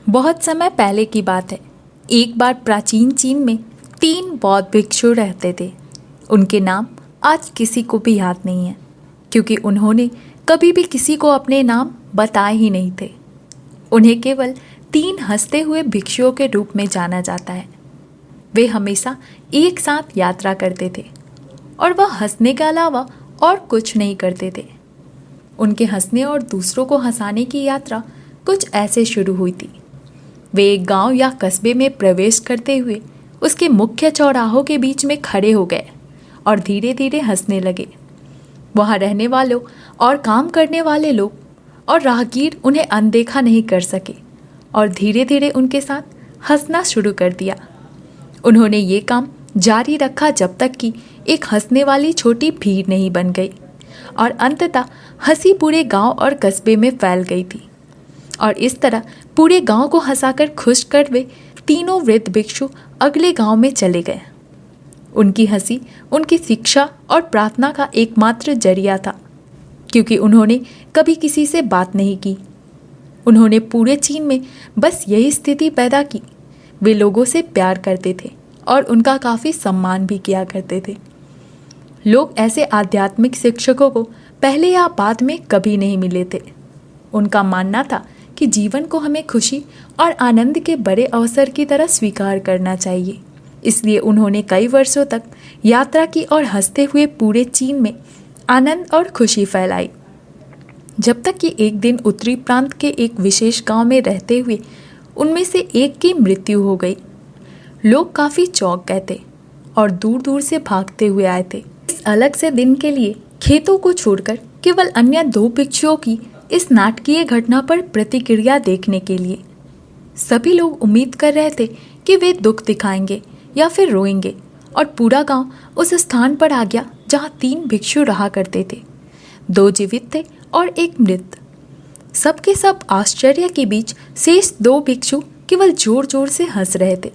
बहुत समय पहले की बात है। एक बार प्राचीन चीन में 3 बौद्ध भिक्षु रहते थे। उनके नाम आज किसी को भी याद नहीं है, क्योंकि उन्होंने कभी भी किसी को अपने नाम बताए ही नहीं थे। उन्हें केवल 3 हंसते हुए भिक्षुओं के रूप में जाना जाता है। वे हमेशा एक साथ यात्रा करते थे और वह हंसने के अलावा और कुछ नहीं करते थे। उनके हंसने और दूसरों को हंसाने की यात्रा कुछ ऐसे शुरू हुई थी। वे एक गांव या कस्बे में प्रवेश करते हुए उसके मुख्य चौराहों के बीच में खड़े हो गए और धीरे धीरे हंसने लगे। वहां रहने वालों और काम करने वाले लोग और राहगीर उन्हें अनदेखा नहीं कर सके और धीरे धीरे उनके साथ हंसना शुरू कर दिया। उन्होंने ये काम जारी रखा जब तक कि एक हंसने वाली छोटी भीड़ नहीं बन गई और अंततः हंसी पूरे गांव और कस्बे में फैल गई थी। और इस तरह पूरे गांव को हंसाकर खुश कर वे तीनों वृद्ध भिक्षु अगले गांव में चले गए। उनकी हंसी उनकी शिक्षा और प्रार्थना का एकमात्र जरिया था, क्योंकि उन्होंने कभी किसी से बात नहीं की। उन्होंने पूरे चीन में बस यही स्थिति पैदा की। वे लोगों से प्यार करते थे और उनका काफ़ी सम्मान भी किया करते थे। लोग ऐसे आध्यात्मिक शिक्षकों को पहले या बाद में कभी नहीं मिले थे। उनका मानना था कि जीवन को हमें खुशी और आनंद के बड़े अवसर की तरह स्वीकार करना चाहिए। इसलिए उन्होंने कई वर्षों तक यात्रा की और हंसते हुए पूरे चीन में आनंद और खुशी फैलाई, जब तक कि एक दिन उत्तरी प्रांत के एक विशेष गांव में रहते हुए उनमें से एक की मृत्यु हो गई। लोग काफ़ी चौंक गए थे और दूर दूर से भागते हुए आए थे इस अलग से दिन के लिए, खेतों को छोड़कर केवल अन्य 2 भिक्षुओं की इस नाटकीय घटना पर प्रतिक्रिया देखने के लिए। सभी लोग उम्मीद कर रहे थे कि वे दुख दिखाएंगे या फिर रोएंगे, और पूरा गांव उस स्थान पर आ गया जहां 3 भिक्षु रहा करते थे। 2 जीवित थे और एक मृत। सबके सब आश्चर्य के बीच शेष 2 भिक्षु केवल जोर जोर से हंस रहे थे।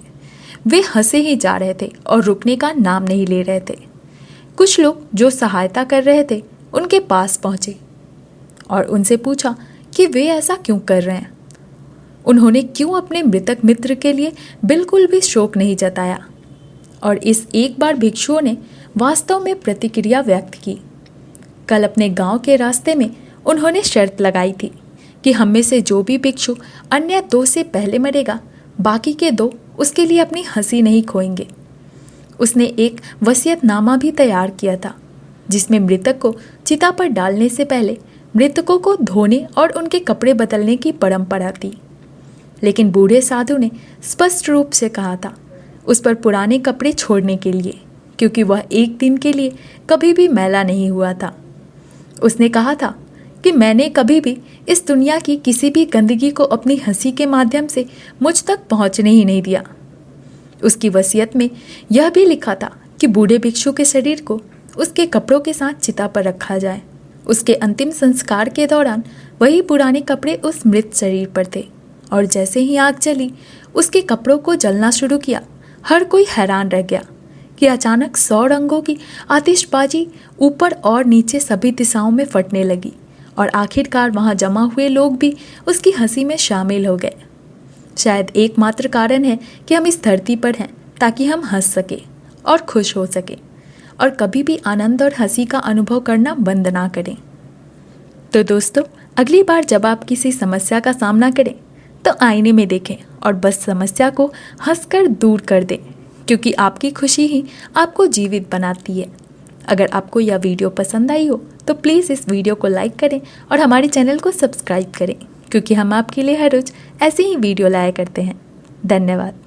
वे हंसे ही जा रहे थे और रुकने का नाम नहीं ले रहे थे। कुछ लोग जो सहायता कर रहे थे उनके पास पहुंचे और उनसे पूछा कि वे ऐसा क्यों कर रहे हैं। उन्होंने क्यों अपने मृतक मित्र के लिए बिल्कुल भी शोक नहीं जताया। और इस एक बार भिक्षुओं ने वास्तव में प्रतिक्रिया व्यक्त की। कल अपने गांव के रास्ते में उन्होंने शर्त लगाई थी कि हम में से जो भी भिक्षु अन्य 2 से पहले मरेगा, बाकी के 2 उसके लिए अपनी हंसी नहीं खोएंगे। उसने एक वसीयतनामा भी तैयार किया था, जिसमें मृतक को चिता पर डालने से पहले मृतकों को धोने और उनके कपड़े बदलने की परंपरा थी। लेकिन बूढ़े साधु ने स्पष्ट रूप से कहा था उस पर पुराने कपड़े छोड़ने के लिए, क्योंकि वह एक दिन के लिए कभी भी मैला नहीं हुआ था। उसने कहा था कि मैंने कभी भी इस दुनिया की किसी भी गंदगी को अपनी हंसी के माध्यम से मुझ तक पहुंचने ही नहीं दिया। उसकी वसीयत में यह भी लिखा था कि बूढ़े भिक्षु के शरीर को उसके कपड़ों के साथ चिता पर रखा जाए। उसके अंतिम संस्कार के दौरान वही पुराने कपड़े उस मृत शरीर पर थे, और जैसे ही आग जली उसके कपड़ों को जलना शुरू किया, हर कोई हैरान रह गया कि अचानक 100 रंगों की आतिशबाजी ऊपर और नीचे सभी दिशाओं में फटने लगी, और आखिरकार वहां जमा हुए लोग भी उसकी हंसी में शामिल हो गए। शायद एकमात्र कारण है कि हम इस धरती पर हैं ताकि हम हंस सके और खुश हो सके, और कभी भी आनंद और हंसी का अनुभव करना बंद ना करें। तो दोस्तों, अगली बार जब आप किसी समस्या का सामना करें तो आईने में देखें और बस समस्या को हंसकर दूर कर दें, क्योंकि आपकी खुशी ही आपको जीवित बनाती है। अगर आपको यह वीडियो पसंद आई हो तो प्लीज़ इस वीडियो को लाइक करें और हमारे चैनल को सब्सक्राइब करें, क्योंकि हम आपके लिए हर रोज़ ऐसे ही वीडियो लाया करते हैं। धन्यवाद।